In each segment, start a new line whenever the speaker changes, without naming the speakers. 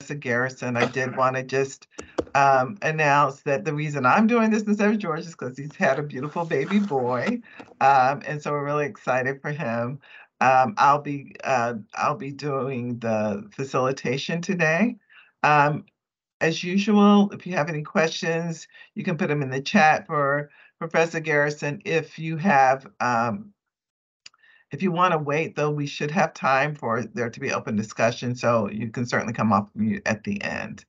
Professor Garrison, I did want to just announce that the reason I'm doing this instead of George is because he's had a beautiful baby boy, and so we're really excited for him. I'll be doing the facilitation today. Um, as usual, if you have any questions, you can put them in the chat for Professor Garrison. If you want to wait, though, we should have time for there to be open discussion, so you can certainly come off mute at the end.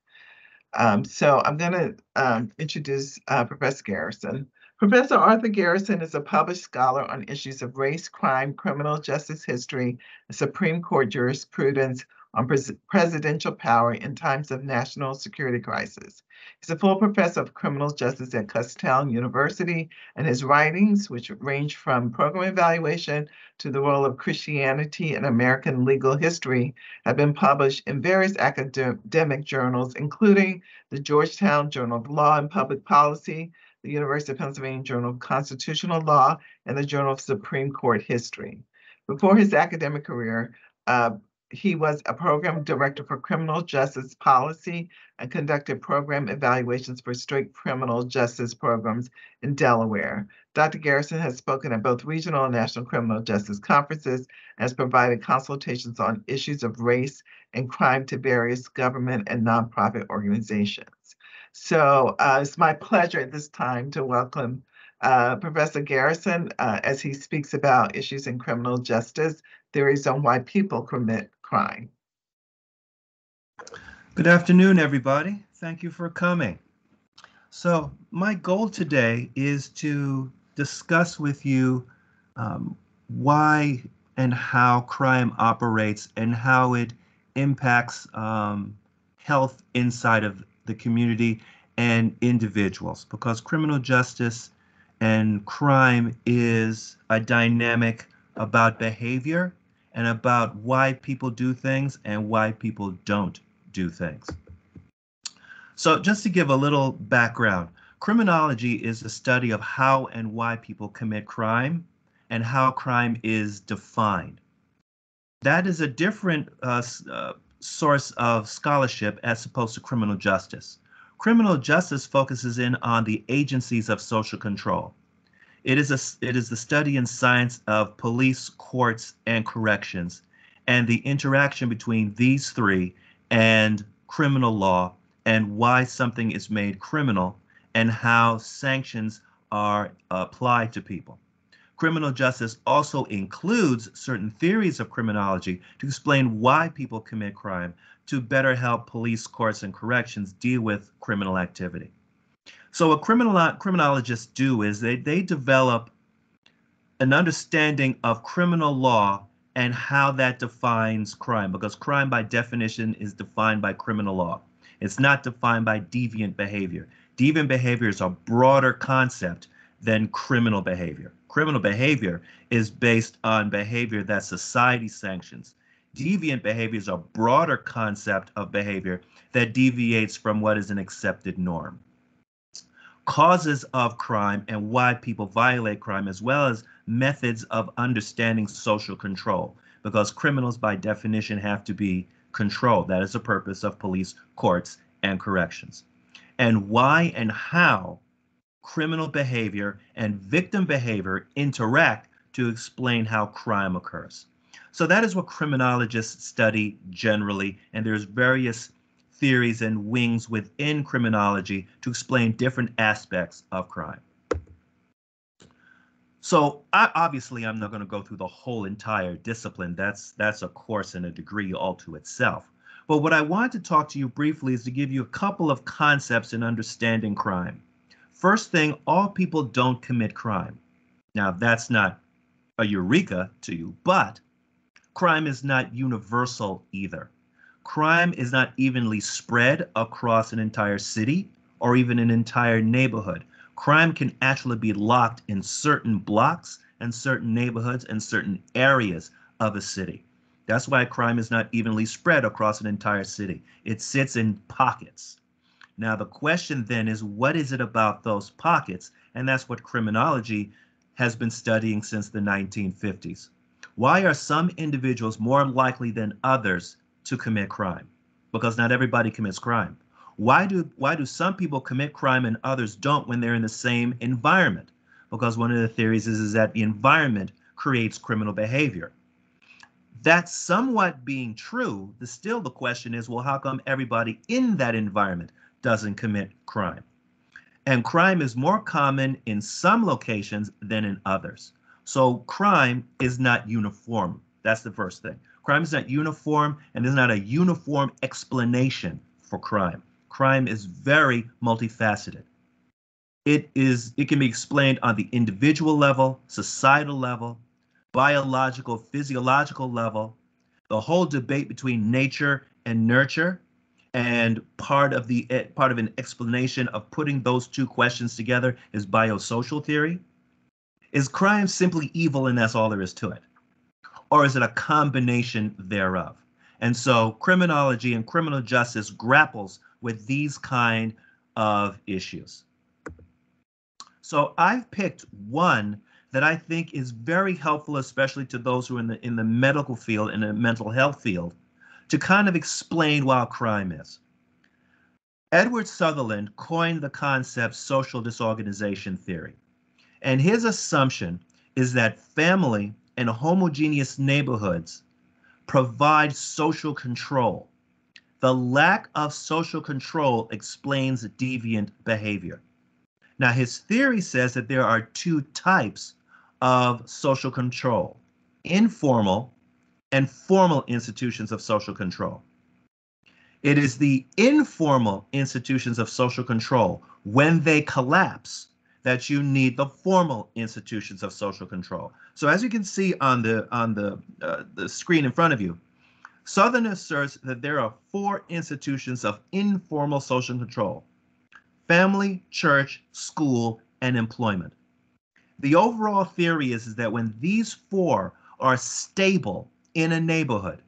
So I'm going to introduce Professor Garrison. Professor Arthur Garrison is a published scholar on issues of race, crime, criminal justice history, and Supreme Court jurisprudence on presidential power in times of national security crisis. He's a full professor of criminal justice at Kutztown University, and his writings, which range from program evaluation to the role of Christianity in American legal history, have been published in various academic journals, including the Georgetown Journal of Law and Public Policy, the University of Pennsylvania Journal of Constitutional Law, and the Journal of Supreme Court History. Before his academic career, he was a program director for criminal justice policy and conducted program evaluations for strict criminal justice programs in Delaware. Dr. Garrison has spoken at both regional and national criminal justice conferences and has provided consultations on issues of race and crime to various government and nonprofit organizations. So it's my pleasure at this time to welcome Professor Garrison as he speaks about issues in criminal justice, theories on why people commit crime.
Good afternoon, everybody. Thank you for coming. So my goal today is to discuss with you why and how crime operates and how it impacts health inside of the community and individuals, because criminal justice and crime is a dynamic about behavior and about why people do things and why people don't do things. So just to give a little background, criminology is the study of how and why people commit crime and how crime is defined. That is a different source of scholarship as opposed to criminal justice. Criminal justice focuses in on the agencies of social control. It is the study and science of police, courts, and corrections, and the interaction between these three and criminal law, and why something is made criminal, and how sanctions are applied to people. Criminal justice also includes certain theories of criminology to explain why people commit crime, to better help police, courts, and corrections deal with criminal activity. So what criminologists do is they develop an understanding of criminal law and how that defines crime, because crime by definition is defined by criminal law. It's not defined by deviant behavior. Deviant behavior is a broader concept than criminal behavior. Criminal behavior is based on behavior that society sanctions. Deviant behavior is a broader concept of behavior that deviates from what is an accepted norm. Causes of crime and why people violate crime, as well as methods of understanding social control, because criminals by definition have to be controlled. That is the purpose of police, courts, and corrections. And why and how criminal behavior and victim behavior interact to explain how crime occurs. So that is what criminologists study generally, and there's various theories and wings within criminology to explain different aspects of crime. So obviously I'm not going to go through the whole entire discipline. That's a course and a degree all to itself. But what I want to talk to you briefly is to give you a couple of concepts in understanding crime. First thing, all people don't commit crime. Now that's not a eureka to you, but crime is not universal either. Crime is not evenly spread across an entire city or even an entire neighborhood. Crime can actually be locked in certain blocks and certain neighborhoods and certain areas of a city. That's why crime is not evenly spread across an entire city. It sits in pockets. Now the question then is, what is it about those pockets? And that's what criminology has been studying since the 1950s. Why are some individuals more likely than others to commit crime? because not everybody commits crime. Why do some people commit crime and others don't when they're in the same environment? Because one of the theories is that the environment creates criminal behavior. That's somewhat being true. Still the question is, well, how come everybody in that environment doesn't commit crime? And crime is more common in some locations than in others. So crime is not uniform. That's the first thing. Crime is not uniform, and there's not a uniform explanation for crime. Crime is very multifaceted. It can be explained on the individual level, societal level, biological, physiological level, the whole debate between nature and nurture, and part of an explanation of putting those two questions together is biosocial theory. Is crime simply evil and that's all there is to it? Or is it a combination thereof? And so criminology and criminal justice grapples with these kind of issues. So I've picked one that I think is very helpful, especially to those who are in the medical field, in the mental health field, to kind of explain what crime is. Edward Sutherland coined the concept social disorganization theory. And his assumption is that family and homogeneous neighborhoods provide social control. The lack of social control explains deviant behavior. Now, his theory says that there are two types of social control: informal and formal institutions of social control. It is the informal institutions of social control, when they collapse, that you need the formal institutions of social control. So as you can see on the screen in front of you, Southern asserts that there are four institutions of informal social control: family, church, school, and employment. The overall theory is that when these four are stable in a neighborhood,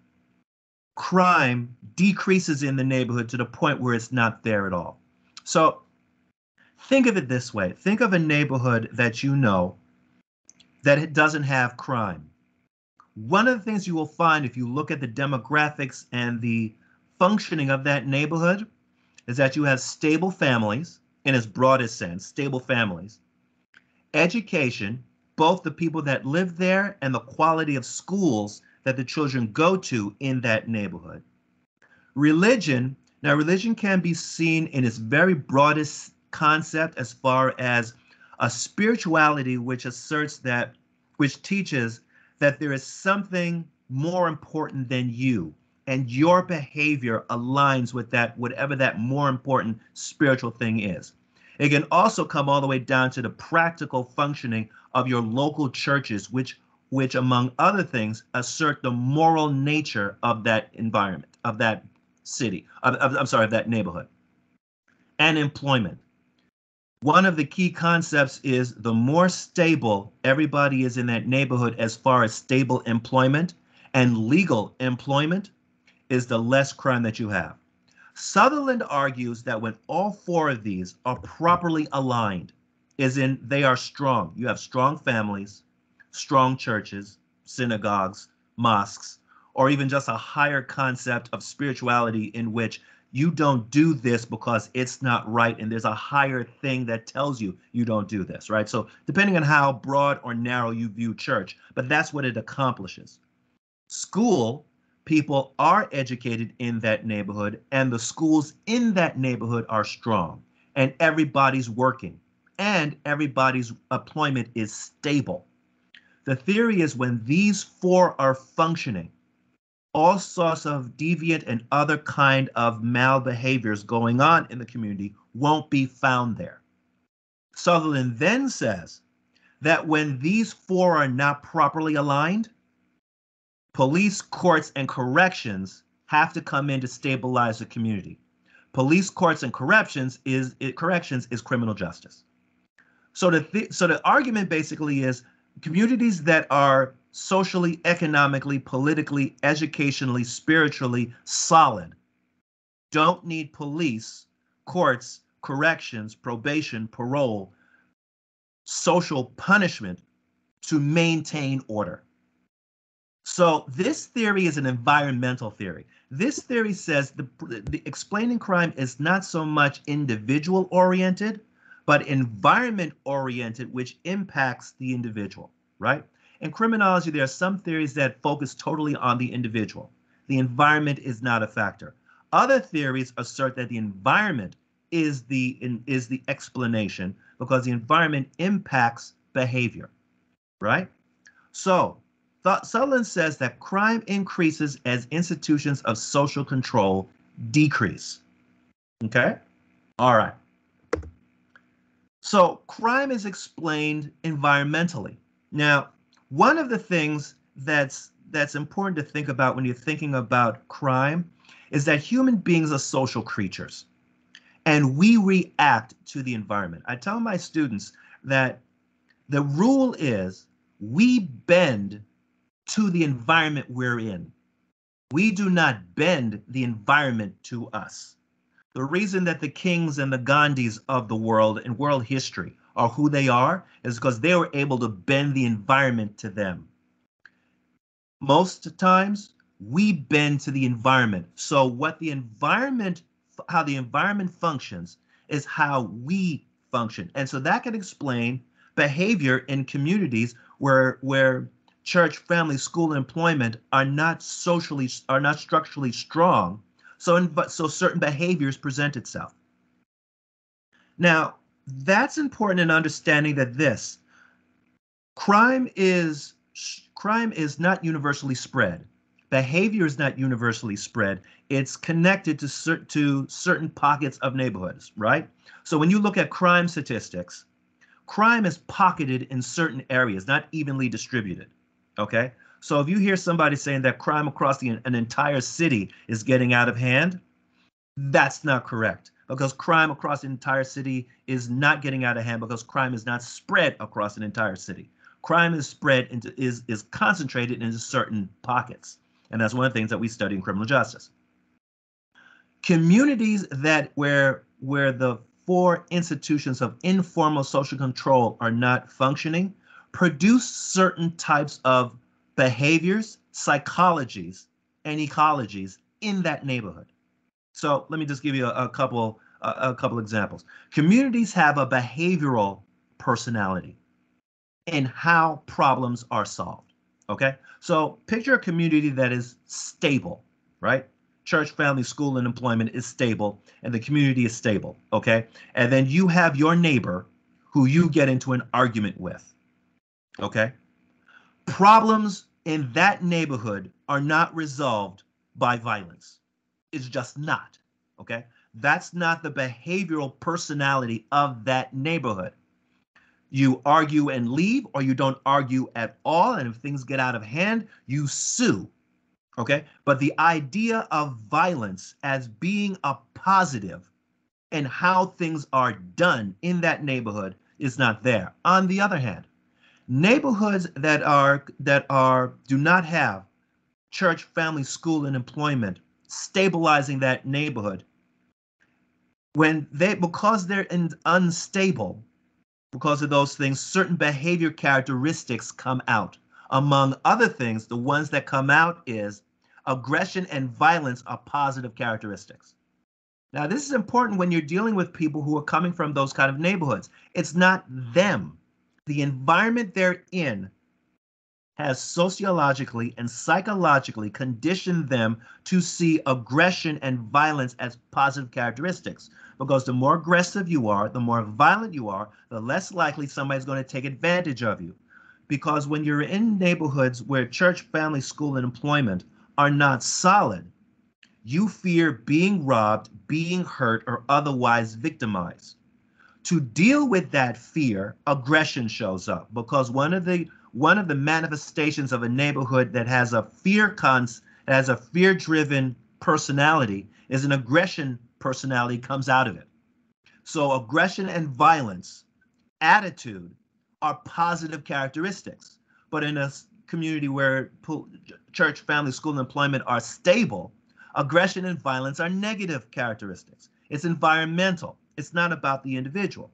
crime decreases in the neighborhood to the point where it's not there at all. So think of it this way. Think of a neighborhood that you know that it doesn't have crime. One of the things you will find if you look at the demographics and the functioning of that neighborhood is that you have stable families, in its broadest sense, stable families, education, both the people that live there and the quality of schools that the children go to in that neighborhood. Religion, now religion can be seen in its very broadest concept as far as a spirituality which asserts that, which teaches that there is something more important than you, and your behavior aligns with that, whatever that more important spiritual thing is. It can also come all the way down to the practical functioning of your local churches, which among other things, assert the moral nature of that environment, of that city, of that neighborhood. And employment. One of the key concepts is the more stable everybody is in that neighborhood as far as stable employment and legal employment, is the less crime that you have. Sutherland argues that when all four of these are properly aligned, is in they are strong. You have strong families, strong churches, synagogues, mosques, or even just a higher concept of spirituality in which you don't do this because it's not right, and there's a higher thing that tells you you don't do this, right? So depending on how broad or narrow you view church, but that's what it accomplishes. School, people are educated in that neighborhood, and the schools in that neighborhood are strong, and everybody's working, and everybody's employment is stable. The theory is when these four are functioning, all sorts of deviant and other kind of malbehaviors going on in the community won't be found there. Sutherland then says that when these four are not properly aligned, police, courts, and corrections have to come in to stabilize the community. Police, courts, and corrections is criminal justice. So the argument basically is communities that are socially, economically, politically, educationally, spiritually solid don't need police, courts, corrections, probation, parole, social punishment to maintain order. So this theory is an environmental theory. This theory says the explaining crime is not so much individual oriented, but environment oriented, which impacts the individual, right? In criminology, there are some theories that focus totally on the individual. The environment is not a factor. Other theories assert that the environment is the explanation because the environment impacts behavior, right? So, Sutherland says that crime increases as institutions of social control decrease. Okay? All right. So, crime is explained environmentally. Now, one of the things that's important to think about when you're thinking about crime is that human beings are social creatures and we react to the environment. I tell my students that the rule is we bend to the environment we're in. We do not bend the environment to us. The reason that the kings and the Gandhis of the world in world history are who they are is because they were able to bend the environment to them. Most times, we bend to the environment. So how the environment functions is how we function. And so that can explain behavior in communities where church, family, school, and employment are not structurally strong. So certain behaviors present itself. Now, that's important in understanding that crime is crime is not universally spread. Behavior is not universally spread. It's connected to certain pockets of neighborhoods, right? So when you look at crime statistics, crime is pocketed in certain areas, not evenly distributed. Okay? So if you hear somebody saying that crime across an entire city is getting out of hand, that's not correct because crime across an entire city is not getting out of hand because crime is not spread across an entire city. Crime is spread into is concentrated into certain pockets. And that's one of the things that we study in criminal justice. Communities that where the four institutions of informal social control are not functioning produce certain types of behaviors, psychologies, and ecologies in that neighborhood. So let me just give you a couple examples. Communities have a behavioral personality in how problems are solved. Okay, so picture a community that is stable, right? Church, family, school, and employment is stable, and the community is stable. Okay, and then you have your neighbor who you get into an argument with. Okay, problems in that neighborhood are not resolved by violence. It's just not. Okay. That's not the behavioral personality of that neighborhood. You argue and leave, or you don't argue at all. And if things get out of hand, you sue. Okay. But the idea of violence as being a positive and how things are done in that neighborhood is not there. On the other hand, neighborhoods that do not have church, family, school, and employment stabilizing that neighborhood because they're unstable because of those things, certain behavior characteristics come out. Among other things, the ones that come out is aggression and violence are positive characteristics. Now, this is important when you're dealing with people who are coming from those kind of neighborhoods. It's not them. The environment they're in has sociologically and psychologically conditioned them to see aggression and violence as positive characteristics. Because the more aggressive you are, the more violent you are, the less likely somebody's going to take advantage of you. Because when you're in neighborhoods where church, family, school, and employment are not solid, you fear being robbed, being hurt, or otherwise victimized. To deal with that fear, aggression shows up because one of the manifestations of a neighborhood that has a fear-driven personality is an aggression personality comes out of it. So aggression and violence, attitude are positive characteristics. But in a community where church, family, school, and employment are stable, aggression and violence are negative characteristics. It's environmental. It's not about the individual.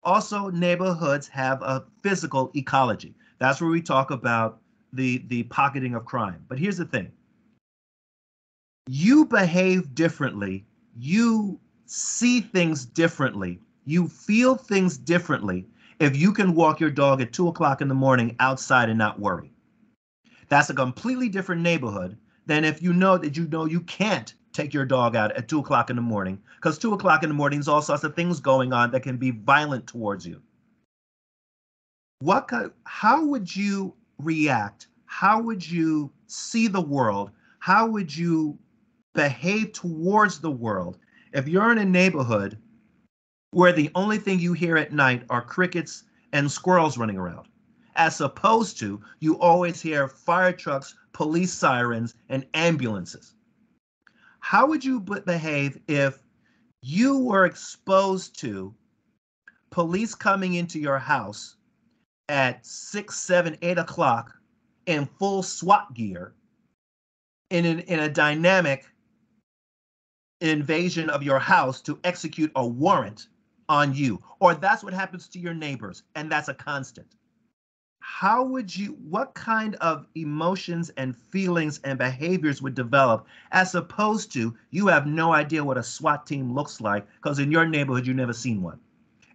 Also, neighborhoods have a physical ecology. That's where we talk about the pocketing of crime. But here's the thing. You behave differently. You see things differently. You feel things differently if you can walk your dog at 2 o'clock in the morning outside and not worry. That's a completely different neighborhood than if you know you can't take your dog out at 2 o'clock in the morning, because 2 o'clock in the morning is all sorts of things going on that can be violent towards you. How would you react? How would you see the world? How would you behave towards the world if you're in a neighborhood where the only thing you hear at night are crickets and squirrels running around, as opposed to you always hear fire trucks, police sirens, and ambulances? How would you behave if you were exposed to police coming into your house at 6, 7, 8 o'clock in full SWAT gear in a dynamic invasion of your house to execute a warrant on you? Or that's what happens to your neighbors, and that's a constant. What kind of emotions and feelings and behaviors would develop, as opposed to you have no idea what a SWAT team looks like because in your neighborhood you've never seen one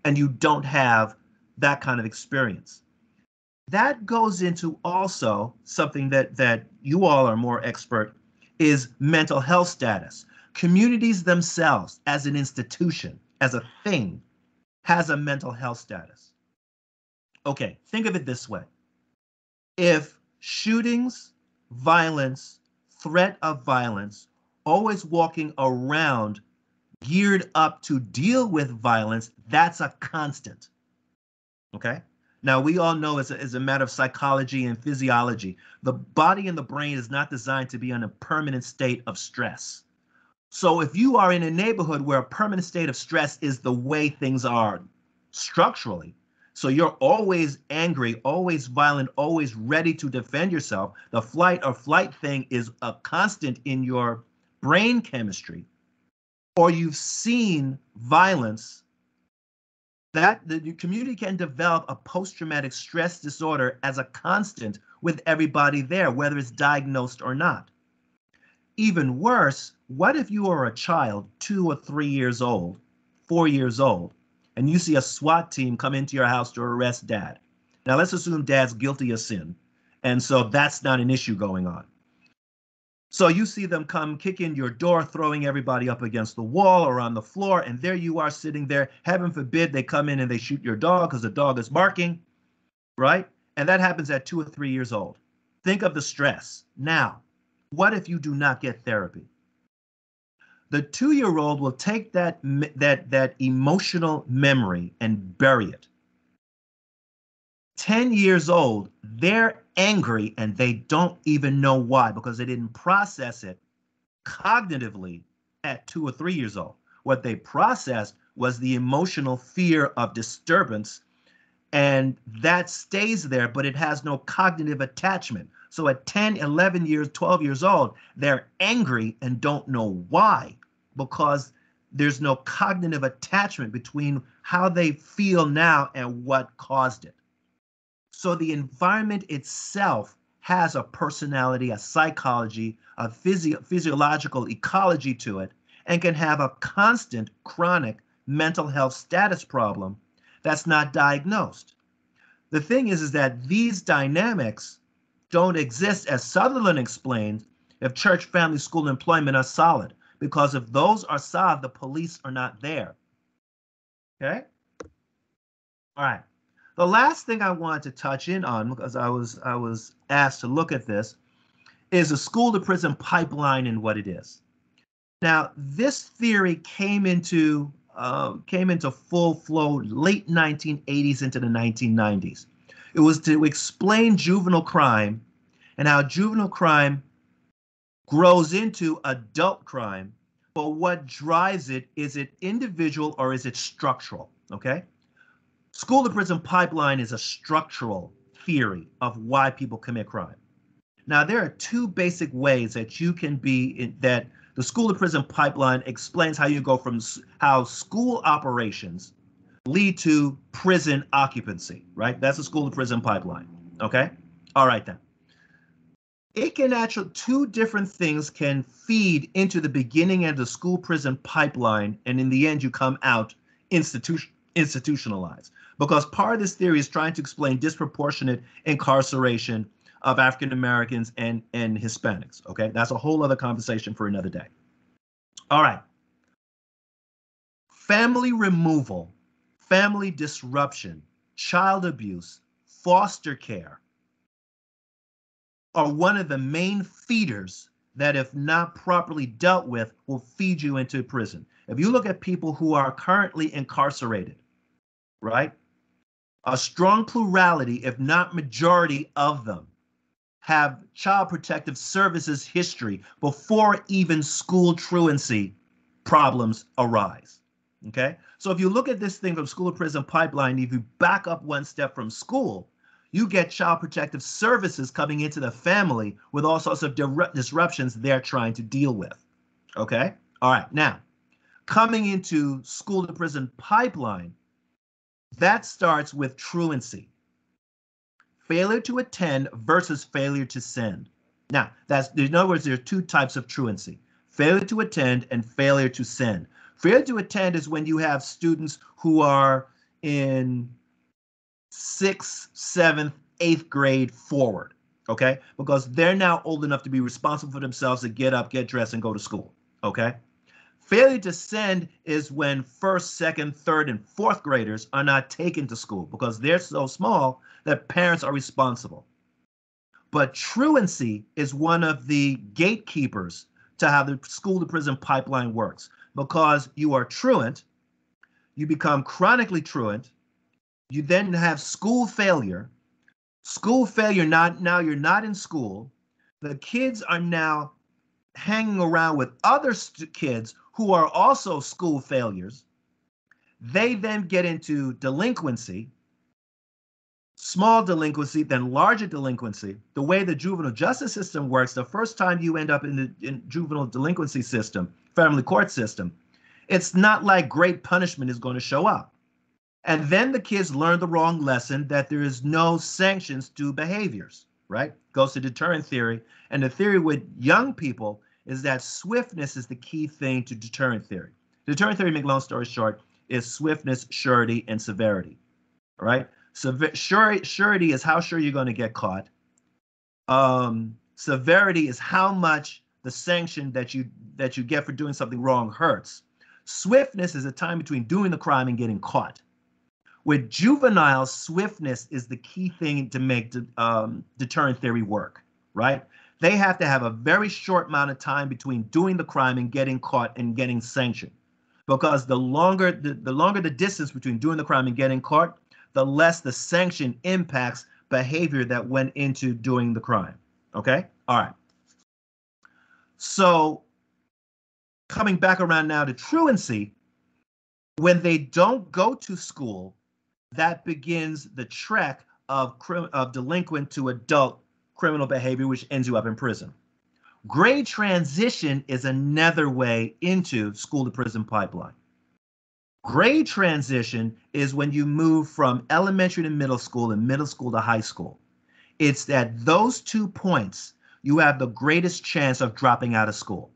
and you don't have that kind of experience? That goes into also something that you all are more expert, is mental health status. Communities themselves as an institution, as a thing, has a mental health status. Okay, think of it this way. If shootings, violence, threat of violence, always walking around geared up to deal with violence, that's a constant. Okay? Now, we all know as a matter of psychology and physiology, the body and the brain is not designed to be in a permanent state of stress. So if you are in a neighborhood where a permanent state of stress is the way things are structurally, so you're always angry, always violent, always ready to defend yourself, the flight or flight thing is a constant in your brain chemistry, or you've seen violence, that the community can develop a post-traumatic stress disorder as a constant with everybody there, whether it's diagnosed or not. Even worse, what if you are a child, 2 or 3 years old, 4 years old, and you see a SWAT team come into your house to arrest dad? Now, let's assume dad's guilty of sin, and so that's not an issue going on. So you see them come kick in your door, throwing everybody up against the wall or on the floor, and there you are sitting there. Heaven forbid they come in and they shoot your dog because the dog is barking, right? And that happens at 2 or 3 years old. Think of the stress. Now, what if you do not get therapy? The 2-year-old will take that emotional memory and bury it. 10 years old, they're angry and they don't even know why, because they didn't process it cognitively at 2 or 3 years old. What they processed was the emotional fear of disturbance, and that stays there, but it has no cognitive attachment. So at 10, 11 years, 12 years old, they're angry and don't know why, because there's no cognitive attachment between how they feel now and what caused it. So the environment itself has a personality, a psychology, a physiological ecology to it, and can have a constant chronic mental health status problem that's not diagnosed. The thing is that these dynamics don't exist, as Sutherland explained, if church, family, school, employment are solid. Because if those are solid, the police are not there. Okay? All right. The last thing I wanted to touch in on, because I was asked to look at this, is the school to prison pipeline and what it is. Now, this theory came into full flow late 1980s into the 1990s. It was to explain juvenile crime and how juvenile crime grows into adult crime, but what drives it, is it individual or is it structural? Okay. School to prison pipeline is a structural theory of why people commit crime. Now, there are 2 basic ways that you can that the school to prison pipeline explains how you go from how school operations lead to prison occupancy, right? That's the school to prison pipeline. Okay. All right then. it can actually, two different things can feed into the beginning and the school prison pipeline, and in the end you come out institutionalized. Because part of this theory is trying to explain disproportionate incarceration of African Americans and Hispanics. Okay, that's a whole other conversation for another day. All right. Family removal, family disruption, child abuse, foster care are one of the main feeders that, if not properly dealt with, will feed you into prison. If you look at people who are currently incarcerated, right? A strong plurality, if not majority of them, have child protective services history before even school truancy problems arise. Okay? So if you look at this thing from school to prison pipeline, if you back up one step from school, you get child protective services coming into the family with all sorts of disruptions they're trying to deal with. Okay? All right. Now, coming into school to prison pipeline, that starts with truancy. Failure to attend versus failure to send. Now, in other words, there are two types of truancy: failure to attend and failure to send. Failure to attend is when you have students who are in 6th, 7th, 8th grade forward, okay? Because they're now old enough to be responsible for themselves, to get up, get dressed, and go to school, okay? Failure to send is when 1st, 2nd, 3rd, and 4th graders are not taken to school because they're so small that parents are responsible. But truancy is one of the gatekeepers to how the school to prison pipeline works. Because you are truant, you become chronically truant, you then have school failure. School failure, now you're not in school. The kids are now hanging around with other kids who are also school failures. They then get into delinquency, small delinquency, then larger delinquency. The way the juvenile justice system works, the first time you end up in the juvenile delinquency system, family court system, it's not like great punishment is going to show up. And then the kids learn the wrong lesson that there is no sanctions to behaviors, right? Goes to deterrent theory. And the theory with young people is that swiftness is the key thing to deterrent theory. Deterrent theory, make long story short, is swiftness, surety, and severity, all right? So surety is how sure you're going to get caught. Severity is how much the sanction that you get for doing something wrong hurts. Swiftness is the time between doing the crime and getting caught. With juveniles, swiftness is the key thing to make deterrent theory work, right? They have to have a very short amount of time between doing the crime and getting caught and getting sanctioned. Because the longer the distance between doing the crime and getting caught, the less the sanction impacts behavior that went into doing the crime. Okay? All right. So coming back around now to truancy, when they don't go to school, that begins the trek of delinquent to adult criminal behavior, which ends you up in prison. Grade transition is another way into school to prison pipeline. Grade transition is when you move from elementary to middle school and middle school to high school. It's at those 2 points you have the greatest chance of dropping out of school.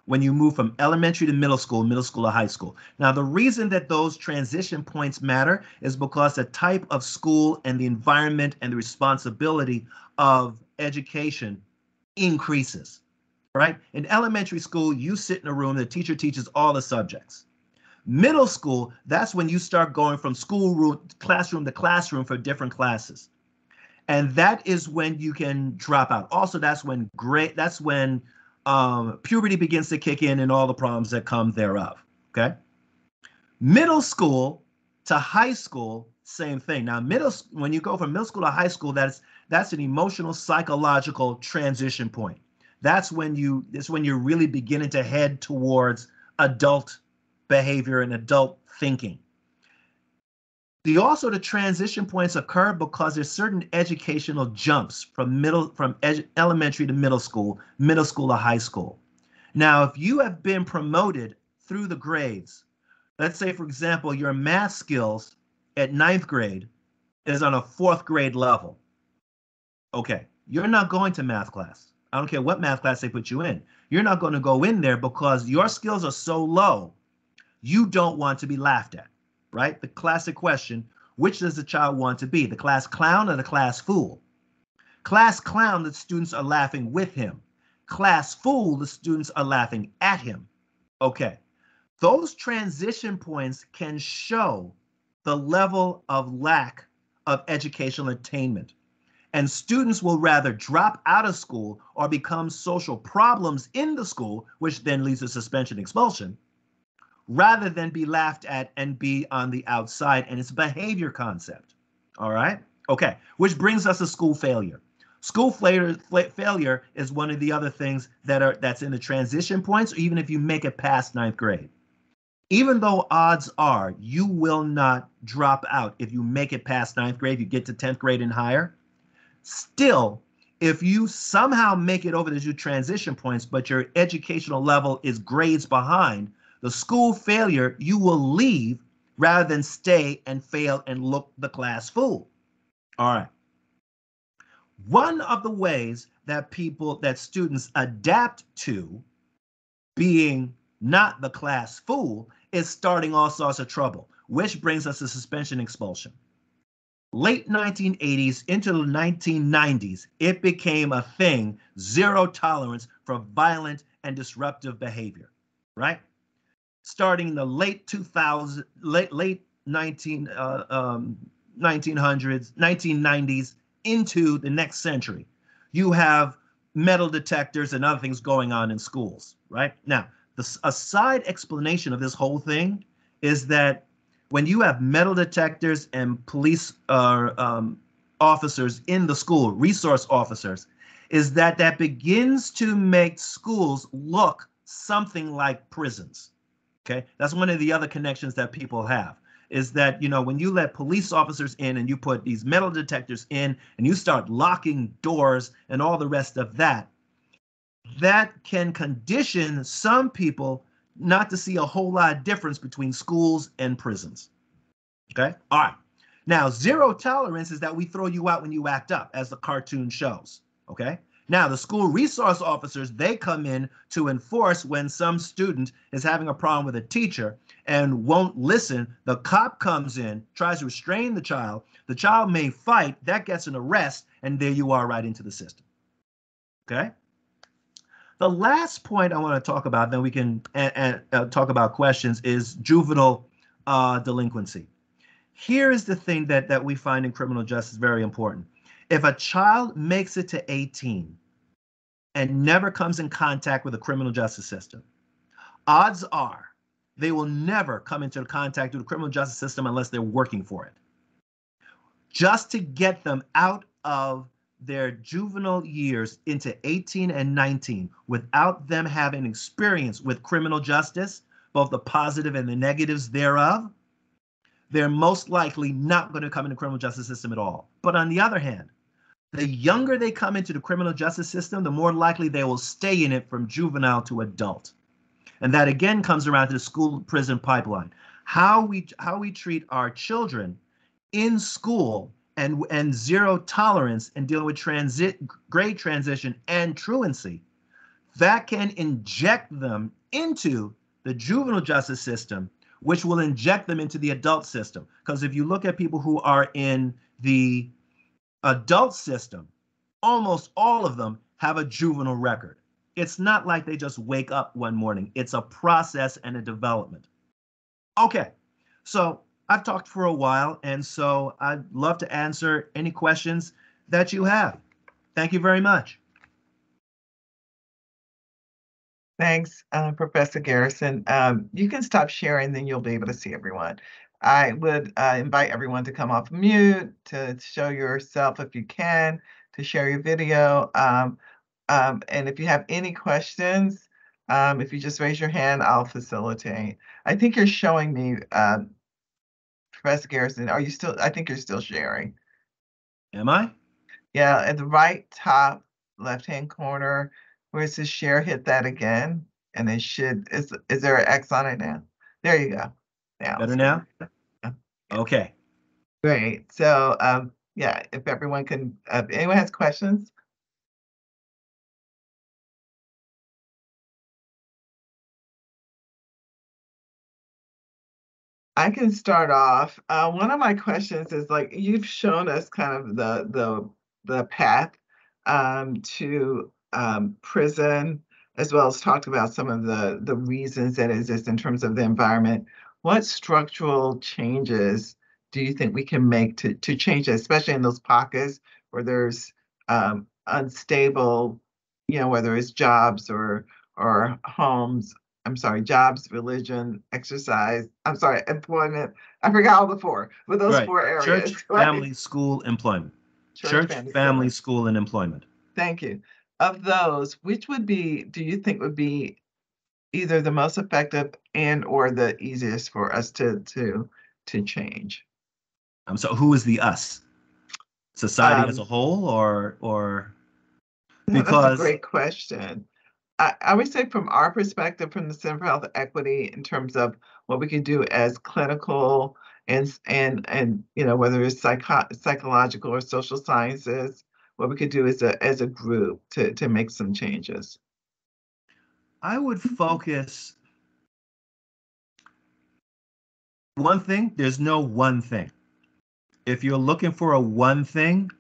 When you move from elementary to middle school to high school. Now, the reason that those transition points matter is because the type of school and the environment and the responsibility of education increases, right? In elementary school, you sit in a room, the teacher teaches all the subjects. Middle school, that's when you start going from classroom to classroom for different classes. And that is when you can drop out. Also, that's when puberty begins to kick in and all the problems that come thereof. Okay. Middle school to high school, same thing. Now, when you go from middle school to high school, that's an emotional, psychological transition point. That's when you're really beginning to head towards adult behavior and adult thinking. The transition points occur because there's certain educational jumps from elementary to middle school to high school. Now, if you have been promoted through the grades, let's say, for example, your math skills at 9th grade is on a 4th grade level. Okay, you're not going to math class. I don't care what math class they put you in. You're not going to go in there because your skills are so low, you don't want to be laughed at, right? The classic question, which does the child want to be, the class clown or the class fool? Class clown, the students are laughing with him. Class fool, the students are laughing at him. Okay, those transition points can show the level of lack of educational attainment. And students will rather drop out of school or become social problems in the school, which then leads to suspension, expulsion, rather than be laughed at and be on the outside. And it's a behavior concept. All right. Okay. Which brings us to school failure. School failure is one of the other things that's in the transition points, or even if you make it past ninth grade. Even though odds are you will not drop out if you make it past ninth grade, you get to 10th grade and higher, still, if you somehow make it over the two transition points, but your educational level is grades behind, the school failure, you will leave rather than stay and fail and look the class fool. All right. One of the ways that students adapt to being not the class fool is starting all sorts of trouble, which brings us to suspension, expulsion. Late 1980s into the 1990s, it became a thing, zero tolerance for violent and disruptive behavior, right? Starting in the late 2000s, late 1900s, 1990s into the next century, you have metal detectors and other things going on in schools, right? Now, a side explanation of this whole thing is that when you have metal detectors and police officers in the school, resource officers, is that begins to make schools look something like prisons. Okay, that's one of the other connections that people have, is that, you know, when you let police officers in and you put these metal detectors in and you start locking doors and all the rest of that, that can condition some people not to see a whole lot of difference between schools and prisons. Okay, all right. Now, zero tolerance is that we throw you out when you act up, as the cartoon shows. Okay. Now, the school resource officers, they come in to enforce when some student is having a problem with a teacher and won't listen. The cop comes in, tries to restrain the child. The child may fight, that gets an arrest, and there you are right into the system. Okay. The last point I want to talk about, then we can talk about questions, is juvenile delinquency. Here is the thing that we find in criminal justice very important. If a child makes it to 18 and never comes in contact with the criminal justice system, odds are they will never come into contact with the criminal justice system unless they're working for it. Just to get them out of their juvenile years into 18 and 19 without them having experience with criminal justice, both the positive and the negatives thereof, they're most likely not going to come in the criminal justice system at all. But on the other hand, the younger they come into the criminal justice system, the more likely they will stay in it from juvenile to adult. And that again comes around to the school prison pipeline. How we treat our children in school and zero tolerance and dealing with grade transition and truancy, that can inject them into the juvenile justice system, which will inject them into the adult system. Because if you look at people who are in the adult system, almost all of them have a juvenile record. It's not like they just wake up one morning. It's a process and a development. Okay, so I've talked for a while, and so I'd love to answer any questions that you have. Thank you very much.
Thanks, Professor Garrison. You can stop sharing, then you'll be able to see everyone. I would invite everyone to come off mute, to show yourself if you can, to share your video. And if you have any questions, if you just raise your hand, I'll facilitate. I think you're showing me, Professor Garrison, are you still, I think you're still sharing.
Am I?
Yeah, at the right top left-hand corner where it says share, hit that again, and it should, is there an X on it now? There you go. Now
Better
it's
now?
good. Yeah,
Okay.
great. So, yeah, if everyone can, if anyone has questions, I can start off. One of my questions is like you've shown us kind of the path to prison, as well as talked about some of the reasons that exist in terms of the environment. What structural changes do you think we can make to change it, especially in those pockets where there's unstable, whether it's jobs or homes, I'm sorry, jobs, religion, exercise, I'm sorry, employment. I forgot all the four, but those
Right.
four
Church,
areas, right?
family, school, employment.
Church,
Church,
family,
family,
school.
school, and employment.
Thank you. Of those, which do you think would be either the most effective and or the easiest for us to change?
So who is the us? Society as a
Um,
whole, or
that's a
because
great question. I would say from our perspective, from the Center for Health Equity, in terms of what we can do as clinical and whether it's psychological or social sciences, what we could do as a group to make some changes.
I would focus one thing, there's no one thing. If you're looking for a one thing,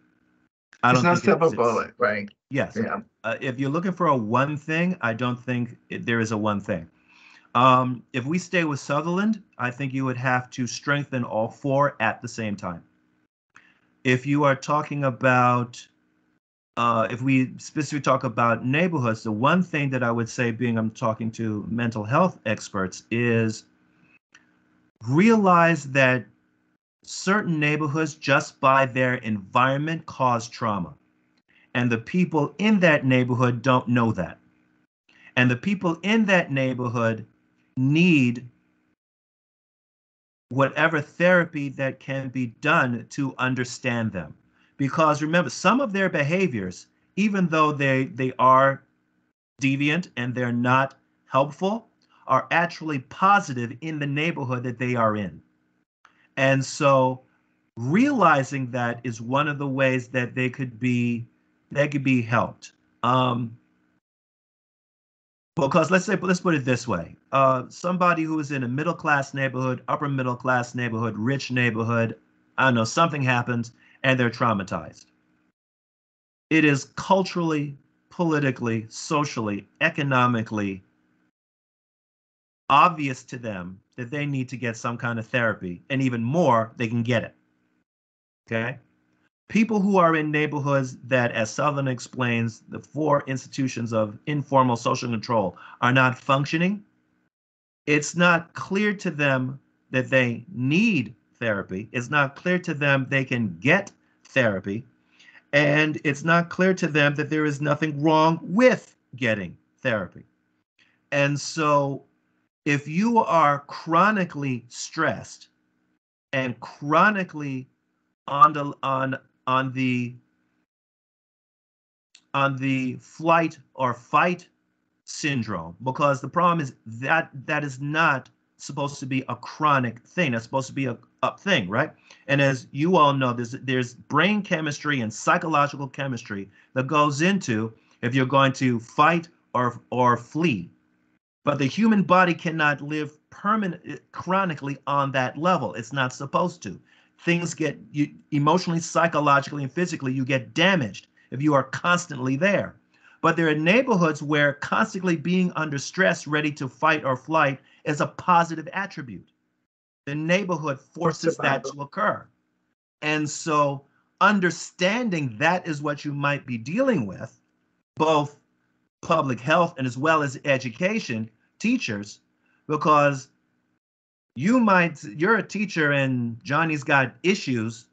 I
It's
don't
no
think it
silver
exists.
bullet, right?
Yes.
Yeah.
If you're looking for a one thing, I don't think there is a one thing. If we stay with Sutherland, I think you would have to strengthen all four at the same time. If you are talking about, if we specifically talk about neighborhoods, the one thing that I would say, being I'm talking to mental health experts, is realize that certain neighborhoods, just by their environment, cause trauma. And the people in that neighborhood don't know that. And the people in that neighborhood need whatever therapy that can be done to understand them. Because remember, some of their behaviors, even though they are deviant and they're not helpful, are actually positive in the neighborhood that they are in. And so realizing that is one of the ways that they could be helped. Because let's put it this way: somebody who is in a middle class neighborhood, upper middle class neighborhood, rich neighborhood, I don't know, something happens and they're traumatized. It is culturally, politically, socially, economically obvious to them that they need to get some kind of therapy, and even more, they can get it. Okay. People who are in neighborhoods that, as Southern explains, the four institutions of informal social control are not functioning, it's not clear to them that they need therapy. It's not clear to them they can get therapy. And it's not clear to them that there is nothing wrong with getting therapy. And so, if you are chronically stressed and chronically on the on the on the flight or fight syndrome, because the problem is that that is not supposed to be a chronic thing. That's supposed to be a thing, right? And as you all know, there's brain chemistry and psychological chemistry that goes into if you're going to fight or flee. But the human body cannot live chronically on that level. It's not supposed to. Things get you emotionally, psychologically, and physically, you get damaged if you are constantly there. But there are neighborhoods where constantly being under stress, ready to fight or flight, is a positive attribute. The neighborhood forces that
Survival.
to occur. And so understanding that is what you might be dealing with, both public health and as well as education, teachers, because you're a teacher and Johnny's got issues,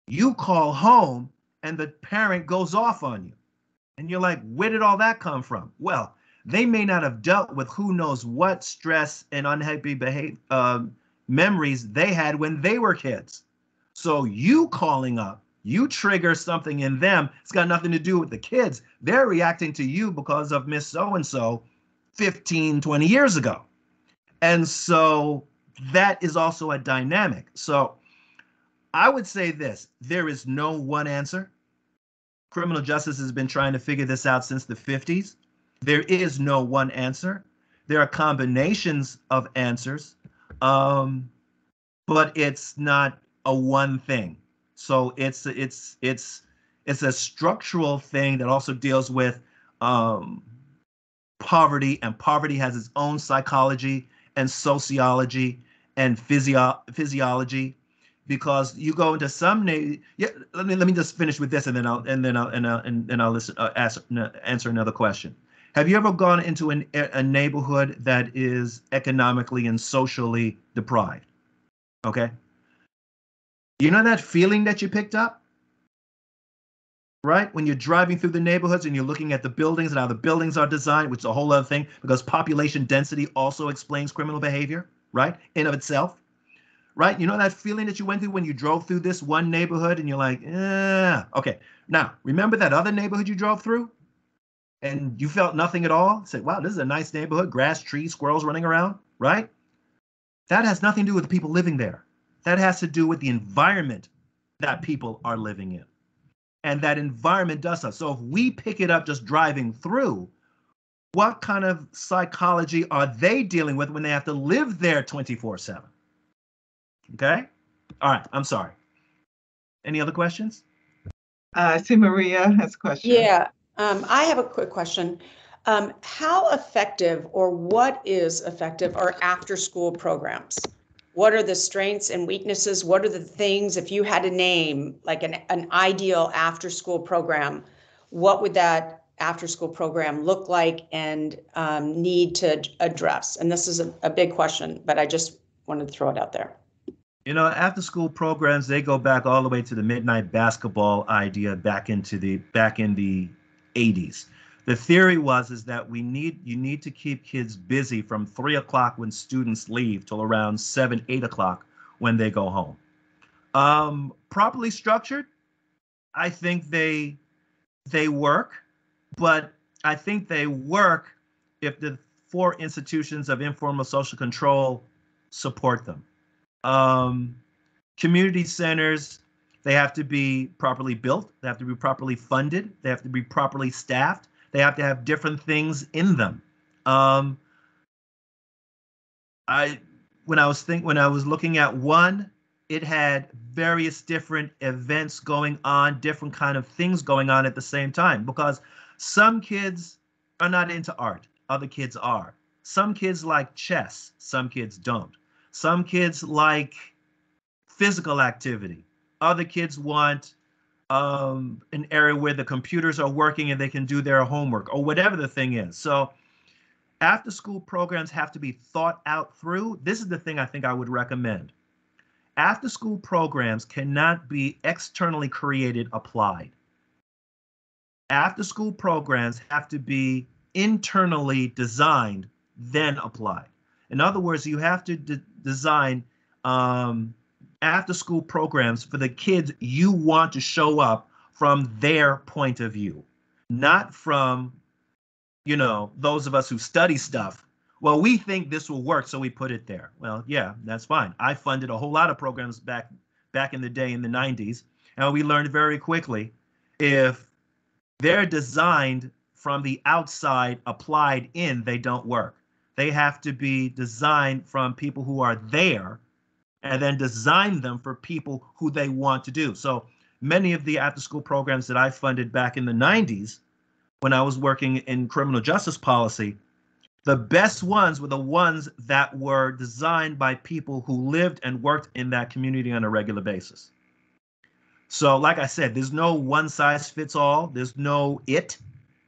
you call home and the parent goes off on you. And you're like, where did all that come from? Well, they may not have dealt with who knows what stress and unhappy memories they had when they were kids. So you calling up, you trigger something in them. It's got nothing to do with the kids. They're reacting to you because of Miss So-and-so 15, 20 years ago. And so that is also a dynamic. So I would say this: there is no one answer. Criminal justice has been trying to figure this out since the 50s. There is no one answer. There are combinations of answers. Um, but it's not a one thing. So it's a structural thing that also deals with um, poverty, and poverty has its own psychology and sociology and physiology. Because you go into yeah, let me just finish with this, and then I'll listen, answer another question. Have you ever gone into a neighborhood that is economically and socially deprived? Okay, you know that feeling that you picked up, right? When you're driving through the neighborhoods and you're looking at the buildings and how the buildings are designed, which is a whole other thing, because population density also explains criminal behavior, right? In of itself, right? You know that feeling that you went through when you drove through this one neighborhood and you're like, okay. Now, remember that other neighborhood you drove through and you felt nothing at all? Said, wow, this is a nice neighborhood, grass, trees, squirrels running around, right? That has nothing to do with the people living there. That has to do with the environment that people are living in. And that environment does stuff. So if we pick it up just driving through, what kind of psychology are they dealing with when they have to live there 24/7? Okay. All right. I'm sorry. Any other questions?
I see Maria has a question.
Yeah, I have a quick question. How effective or what is effective are after-school programs? What are the strengths and weaknesses? What are the things, if you had to name like an ideal after-school program, what would that after-school program look like and need to address? And this is a big question, but I just wanted to throw it out there.
You know, after school programs, they go back all the way to the midnight basketball idea back in the 80s. The theory was is that you need to keep kids busy from 3 o'clock when students leave till around 7, 8 o'clock when they go home. Properly structured, I think they work, but I think they work if the four institutions of informal social control support them. Um, Community centers, they have to be properly built, they have to be properly funded, they have to be properly staffed, they have to have different things in them. Um, I when I was looking at one, it had various different events going on, different kind of things going on at the same time, because some kids are not into art, other kids are. Some kids like chess, some kids don't. Some kids like physical activity. Other kids want an area where the computers are working and they can do their homework or whatever the thing is. So after school programs have to be thought out through. This is the thing I think I would recommend. After school programs cannot be externally created, applied. After school programs have to be internally designed, then applied. In other words, you have to design after school programs for the kids you want to show up from their point of view, not from, those of us who study stuff. Well, we think this will work, so we put it there. Well, yeah, that's fine. I funded a whole lot of programs back in the day in the 90s, and we learned very quickly if they're designed from the outside, applied in, they don't work. They have to be designed from people who are there and then design them for people who they want to do. So many of the after school programs that I funded back in the 90s, when I was working in criminal justice policy, the best ones were the ones that were designed by people who lived and worked in that community on a regular basis. So like I said, there's no one size fits all. There's no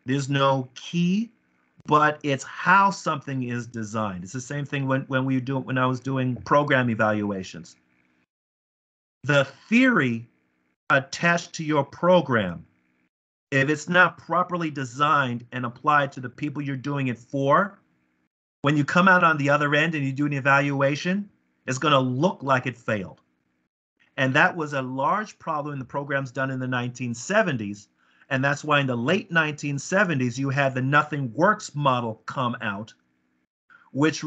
there's no key, but it's how something is designed. It's the same thing when I was doing program evaluations. The theory attached to your program, if it's not properly designed and applied to the people you're doing it for, when you come out on the other end and you do an evaluation, it's going to look like it failed. And that was a large problem in the programs done in the 1970s. And that's why in the late 1970s, you had the Nothing Works model come out, which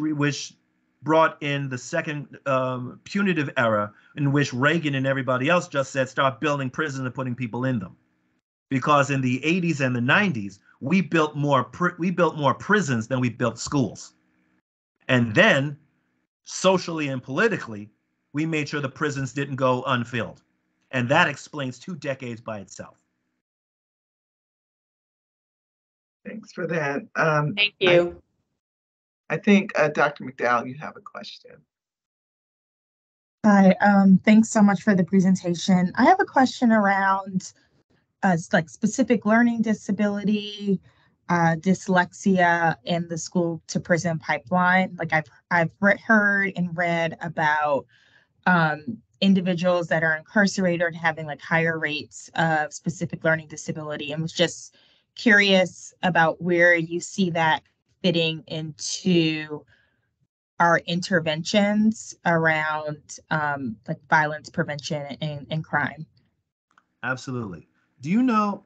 brought in the second punitive era, in which Reagan and everybody else just said, start building prisons and putting people in them. Because in the 80s and the 90s, we built more prisons than we built schools. And then, socially and politically, we made sure the prisons didn't go unfilled. And that explains 2 decades by itself.
Thanks for that.
Thank you.
I think, Dr. McDowell, you have a question.
Hi, thanks so much for the presentation. I have a question around like specific learning disability, dyslexia in the school to prison pipeline. Like I've heard and read about individuals that are incarcerated having like higher rates of specific learning disability, and was just curious about where you see that fitting into our interventions around like violence prevention and crime.
Absolutely. Do you know,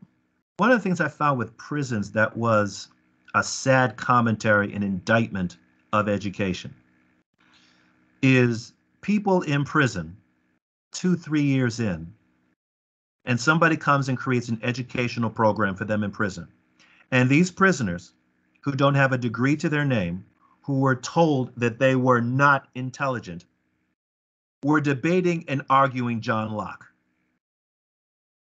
one of the things I found with prisons that was a sad commentary and indictment of education is people in prison 2-3 years in, and somebody comes and creates an educational program for them in prison. And these prisoners who don't have a degree to their name, who were told that they were not intelligent, were debating and arguing John Locke.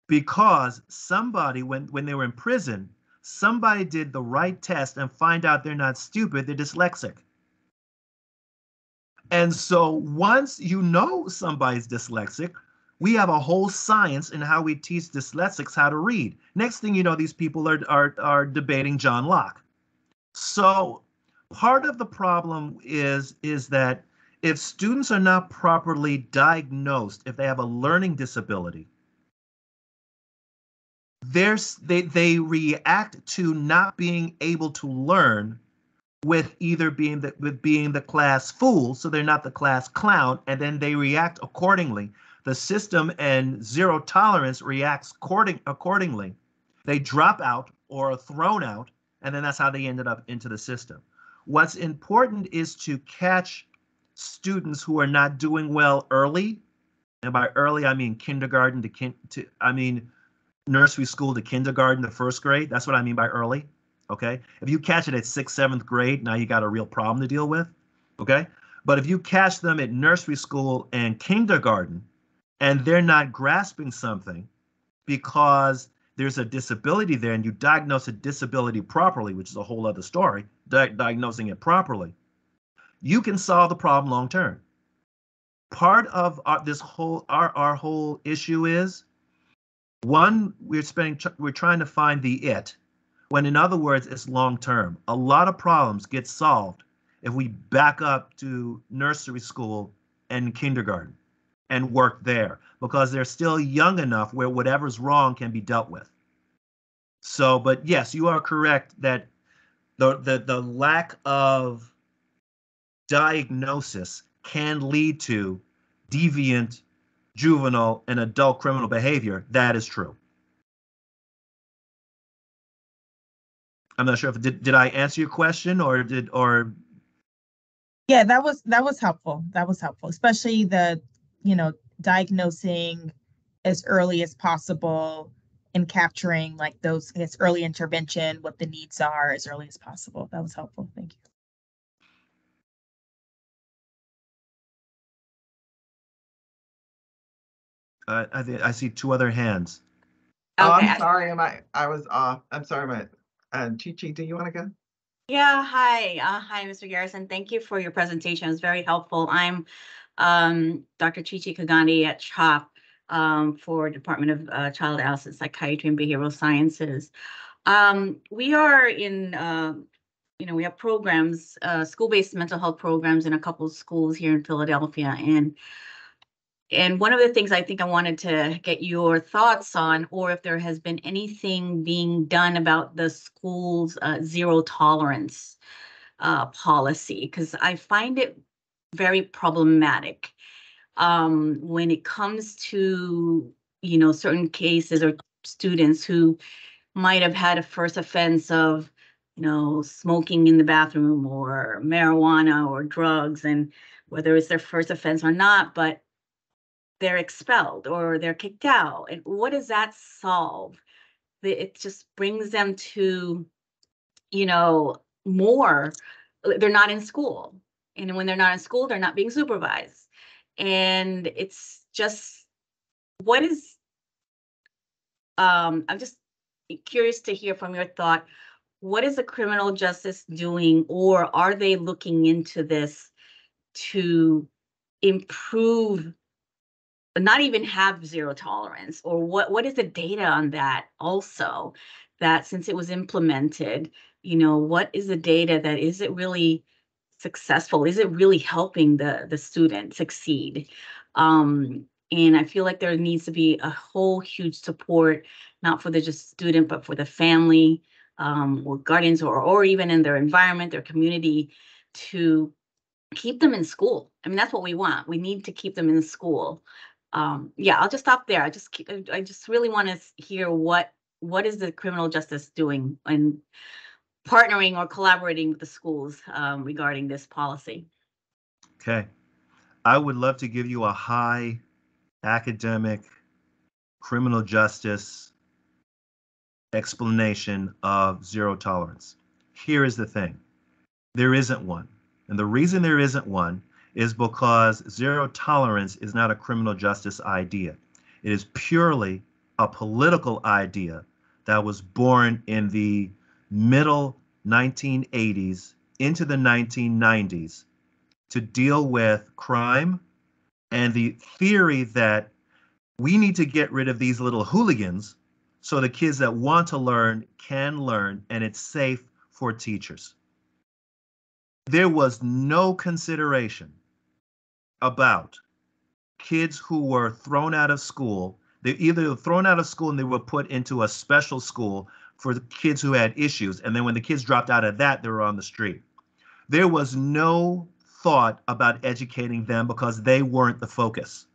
Because somebody, when they were in prison, somebody did the right test and find out they're not stupid, they're dyslexic. And so once you know somebody's dyslexic, we have a whole science in how we teach dyslexics how to read. Next thing you know, these people are debating John Locke. So part of the problem is that if students are not properly diagnosed, if they have a learning disability, they react to not being able to learn with either being the class fool, so they're not the class clown, and then they react accordingly. The system and zero tolerance reacts accordingly. They drop out or are thrown out, and then that's how they ended up into the system. What's important is to catch students who are not doing well early, and by early I mean kindergarten to nursery school to kindergarten to first grade. That's what I mean by early. Okay. If you catch it at 6th, 7th grade, now you got a real problem to deal with. Okay. But if you catch them at nursery school and kindergarten and they're not grasping something because there's a disability there, and you diagnose a disability properly, which is a whole other story, diagnosing it properly, you can solve the problem long term. Part of our whole issue is, one, we're trying to find the it, when in other words, it's long term. A lot of problems get solved if we back up to nursery school and kindergarten and work there, because they're still young enough where whatever's wrong can be dealt with. So, but yes, you are correct that the lack of diagnosis can lead to deviant juvenile and adult criminal behavior. That is true. I'm not sure if did I answer your question or
Yeah, that was helpful. That was helpful, especially the, diagnosing as early as possible and capturing like those, I guess, early intervention, what the needs are as early as possible. That was helpful. Thank you.
I see 2 other hands.
Oh,
Okay.
I'm sorry. I was off. I'm sorry, Chi-Chi, do you want to go?
Yeah, hi. Hi, Mr. Garrison. Thank you for your presentation. It was very helpful. I'm Dr. Chi-Chi Kagandi at CHOP for Department of Child Adolescent Psychiatry and Behavioral Sciences. We are in, we have programs, school-based mental health programs in a couple of schools here in Philadelphia. And one of the things I think I wanted to get your thoughts on, or if there has been anything being done about the school's zero tolerance policy, because I find it very problematic when it comes to, certain cases or students who might have had a first offense of, smoking in the bathroom or marijuana or drugs, and whether it's their first offense or not, but they're expelled or they're kicked out. And what does that solve? It just brings them to, more. They're not in school. And when they're not in school, they're not being supervised. And it's just, what is, I'm just curious to hear from your thought. What is the criminal justice doing, or are they looking into this to improve, not even have zero tolerance? Or what is the data on that also, that since it was implemented, what is the data that, is it really successful? Is it really helping the student succeed? And I feel like there needs to be a whole huge support, not for the just student, but for the family, or guardians, or even in their environment, their community, to keep them in school. I mean, that's what we want. We need to keep them in school. Yeah, I'll just stop there. I just really want to hear what is the criminal justice doing, and partnering or collaborating with the schools, regarding this policy.
Okay. I would love to give you a high academic criminal justice explanation of zero tolerance. Here is the thing. There isn't one. And the reason there isn't one is because zero tolerance is not a criminal justice idea. It is purely a political idea that was born in the middle 1980s into the 1990s to deal with crime and the theory that we need to get rid of these little hooligans so the kids that want to learn can learn, and it's safe for teachers. There was no consideration about kids who were thrown out of school. They either were thrown out of school and they were put into a special school for the kids who had issues. And then when the kids dropped out of that, they were on the street. There was no thought about educating them because they weren't the focus.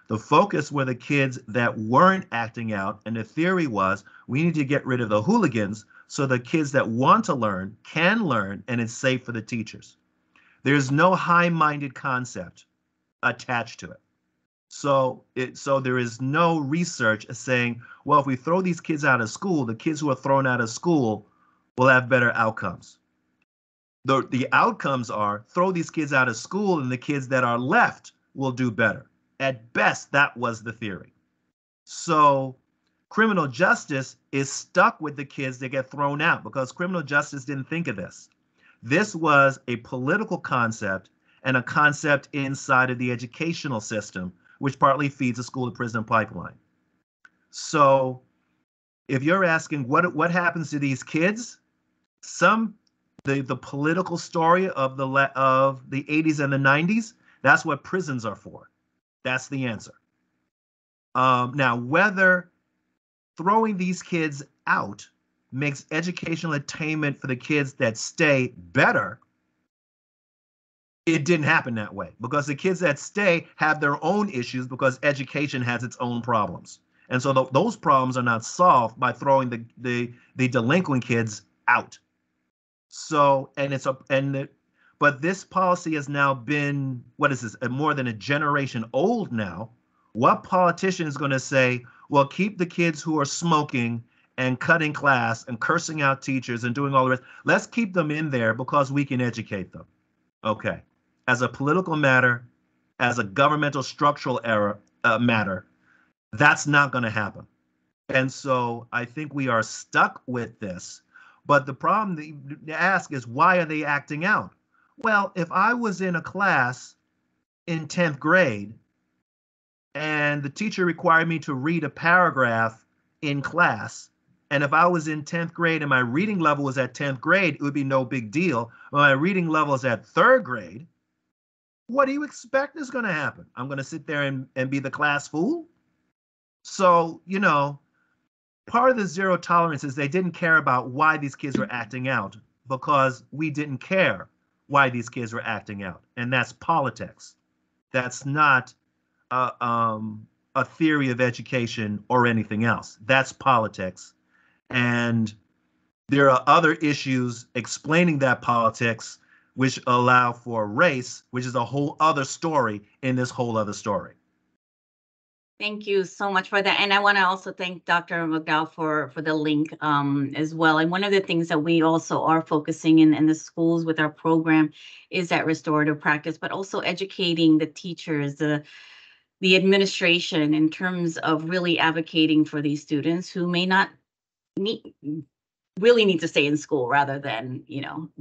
The focus were the kids that weren't acting out. And the theory was we need to get rid of the hooligans so the kids that want to learn can learn, and it's safe for the teachers. There's no high-minded concept attached to it. So there is no research saying, well, if we throw these kids out of school, the kids who are thrown out of school will have better outcomes. The outcomes are throw these kids out of school and the kids that are left will do better. At best, that was the theory. So criminal justice is stuck with the kids that get thrown out because criminal justice didn't think of this. This was a political concept and a concept inside of the educational system, which partly feeds the school to prison pipeline. So if you're asking what happens to these kids, the political story of the 80s and the 90s, that's what prisons are for. That's the answer. Now, whether throwing these kids out makes educational attainment for the kids that stay better, it didn't happen that way because the kids that stay have their own issues because education has its own problems. And so those problems are not solved by throwing the delinquent kids out. So, but this policy has now been, what is this, more than a generation old now. What politician is going to say, well, keep the kids who are smoking and cutting class and cursing out teachers and doing all the rest, let's keep them in there because we can educate them. Okay. As a political matter, as a governmental structural matter, that's not going to happen. And so I think we are stuck with this. But the problem that you ask is, why are they acting out? Well, if I was in a class in 10th grade and the teacher required me to read a paragraph in class, and if I was in 10th grade and my reading level was at 10th grade, it would be no big deal. When my reading level is at 3rd grade, what do you expect is going to happen? I'm going to sit there and be the class fool? So, part of the zero tolerance is they didn't care about why these kids were acting out because we didn't care why these kids were acting out. And that's politics. That's not a theory of education or anything else. That's politics. And there are other issues explaining that politics which allow for race, which is a whole other story in this whole other story.
Thank you so much for that. And I want to also thank Dr. McDowell for the link as well. And one of the things that we also are focusing in the schools with our program is that restorative practice, but also educating the teachers, the administration in terms of really advocating for these students who may not need really need to stay in school rather than,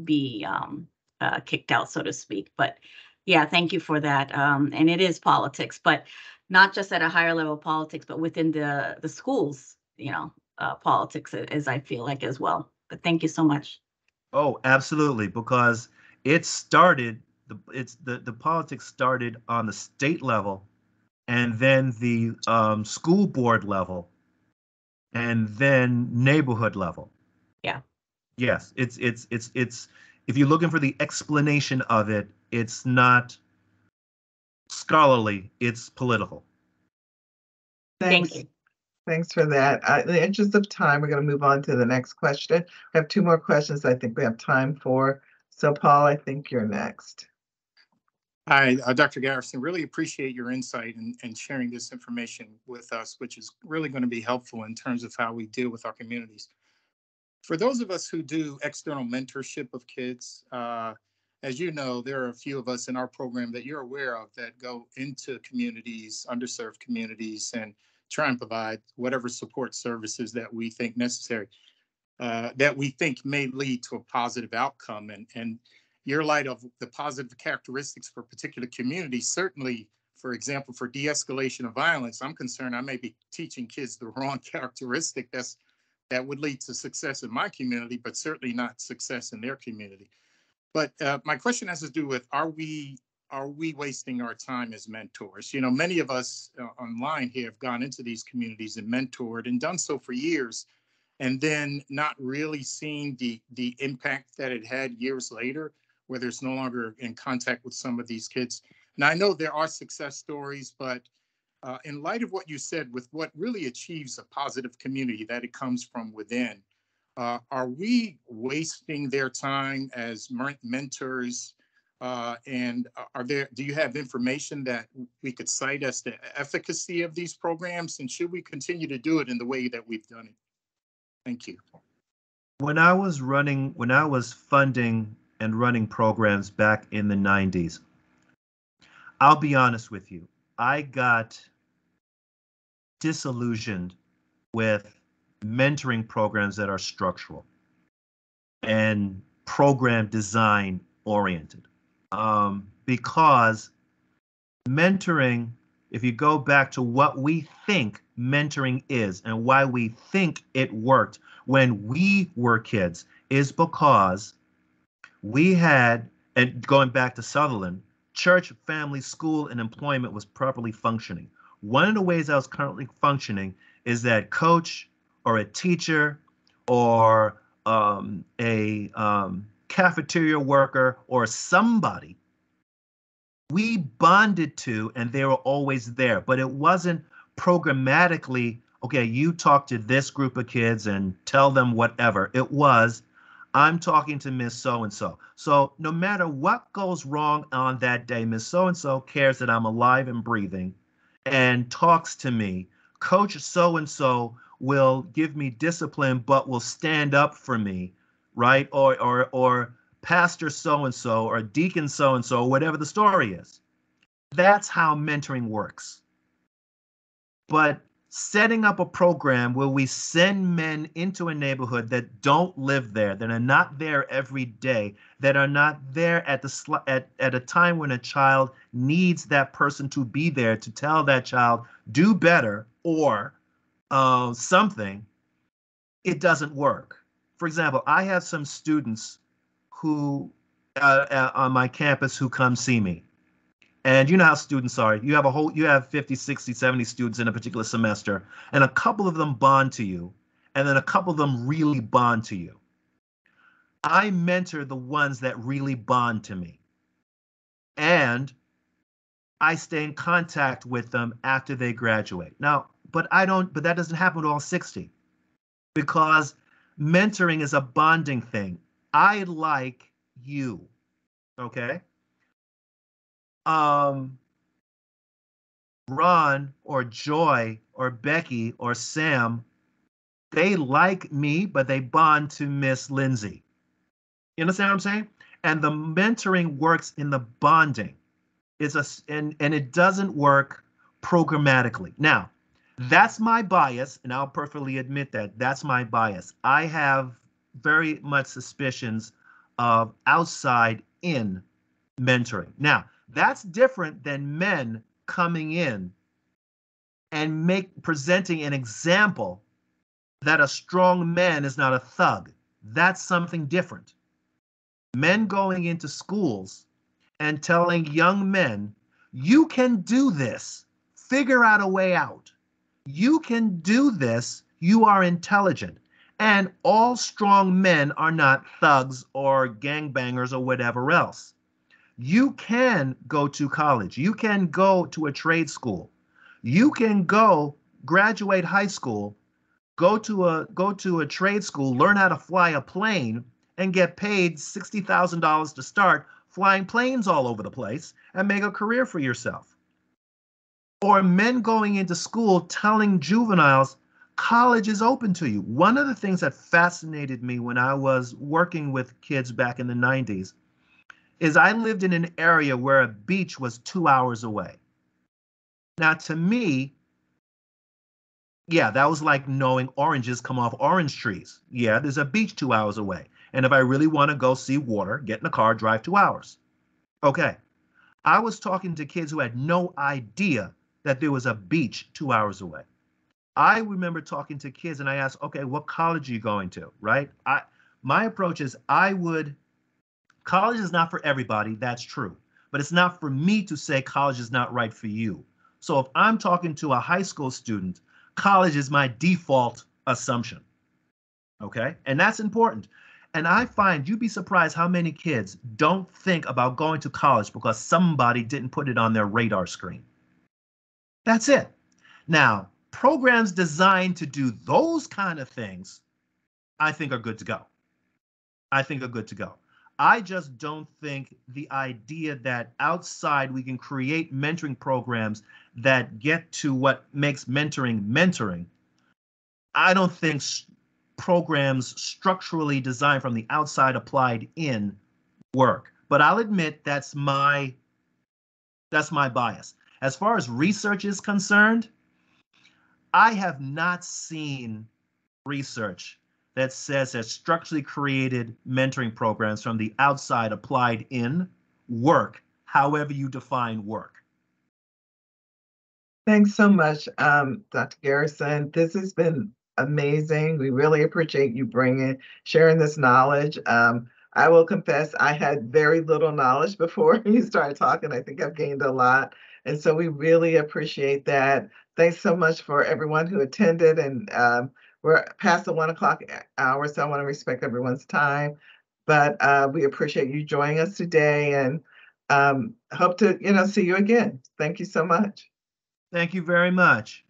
be kicked out, so to speak. But yeah, thank you for that. And it is politics, but not just at a higher level of politics, but within the schools, politics, as I feel like as well. But thank you so much.
Oh, absolutely, because it started the politics started on the state level, and then the school board level, and then neighborhood level.
Yeah.
Yes, it's if you're looking for the explanation of it, it's not scholarly, it's political.
Thanks.
Thank you.
Thanks for that. In the interest of time, we're going to move on to the next question. We have two more questions I think we have time for. So Paul, I think you're next.
Hi, Dr. Garrison. Really appreciate your insight and sharing this information with us, which is really going to be helpful in terms of how we deal with our communities. For those of us who do external mentorship of kids, as you know, there are a few of us in our program that you're aware of that go into communities, underserved communities, and try and provide whatever support services that we think necessary, that we think may lead to a positive outcome. And your light of the positive characteristics for particular communities, certainly, for example, for de-escalation of violence, I'm concerned I may be teaching kids the wrong characteristic that would lead to success in my community, but certainly not success in their community. But my question has to do with, are we wasting our time as mentors? Many of us online here have gone into these communities and mentored and done so for years, and then not really seeing the impact that it had years later, whether it's no longer in contact with some of these kids. Now, I know there are success stories, but in light of what you said, with what really achieves a positive community, that it comes from within, are we wasting their time as mentors? And do you have information that we could cite as the efficacy of these programs? And should we continue to do it in the way that we've done it? Thank you.
When I was funding and running programs back in the 90s, I'll be honest with you, I got disillusioned with mentoring programs that are structural and program design oriented. Because mentoring, if you go back to what we think mentoring is and why we think it worked when we were kids, is because we had, and going back to Sutherland, church, family, school, and employment was properly functioning. One of the ways I was currently functioning is that coach or a teacher or a cafeteria worker or somebody we bonded to, and they were always there. But it wasn't programmatically, okay, you talk to this group of kids and tell them whatever. It was, I'm talking to Miss So-and-so. So no matter what goes wrong on that day, Miss So-and-so cares that I'm alive and breathing and talks to me. Coach So-and-so will give me discipline, but will stand up for me, right? Or pastor so-and-so or deacon so-and-so, whatever the story is. That's how mentoring works. But setting up a program where we send men into a neighborhood that don't live there, that are not there every day, that are not there at a time when a child needs that person to be there to tell that child, do better or something, it doesn't work. For example, I have some students who on my campus who come see me. And you know how students are. You have 50, 60, 70 students in a particular semester, and a couple of them bond to you, and then a couple of them really bond to you. I mentor the ones that really bond to me. And I stay in contact with them after they graduate. Now, but that doesn't happen to all 60, because mentoring is a bonding thing. I like you, okay? Ron or Joy or Becky or Sam, they like me, but they bond to Miss Lindsay. You understand what I'm saying? And the mentoring works in the bonding. And it doesn't work programmatically. Now, that's my bias, and I'll perfectly admit that. That's my bias. I have very much suspicions of outside in mentoring. Now, that's different than men coming in and presenting an example that a strong man is not a thug. That's something different. Men going into schools and telling young men, you can do this, figure out a way out. You can do this, you are intelligent. And all strong men are not thugs or gangbangers or whatever else. You can go to college. You can go to a trade school. You can go graduate high school, go to a trade school, learn how to fly a plane, and get paid $60,000 to start flying planes all over the place and make a career for yourself. Or men going into school telling juveniles, college is open to you. One of the things that fascinated me when I was working with kids back in the 90s is I lived in an area where a beach was 2 hours away. Now, to me, yeah, that was like knowing oranges come off orange trees. Yeah, there's a beach 2 hours away. And if I really want to go see water, get in a car, drive 2 hours. Okay. I was talking to kids who had no idea that there was a beach 2 hours away. I remember talking to kids and I asked, okay, what college are you going to, right? My approach is college is not for everybody, that's true. But it's not for me to say college is not right for you. So if I'm talking to a high school student, college is my default assumption. Okay? And that's important. And I find you'd be surprised how many kids don't think about going to college because somebody didn't put it on their radar screen. That's it. Now, programs designed to do those kind of things, I think are good to go. I just don't think the idea that outside we can create mentoring programs that get to what makes mentoring. I don't think programs structurally designed from the outside applied in work. But I'll admit that's my bias. As far as research is concerned, I have not seen research that says that structurally created mentoring programs from the outside applied in work, however you define work.
Thanks so much, Dr. Garrison. This has been amazing. We really appreciate you sharing this knowledge. I will confess I had very little knowledge before you started talking. I think I've gained a lot. And so we really appreciate that. Thanks so much for everyone who attended. And we're past the 1 o'clock hour, so I want to respect everyone's time. But we appreciate you joining us today and hope to see you again. Thank you so much.
Thank you very much.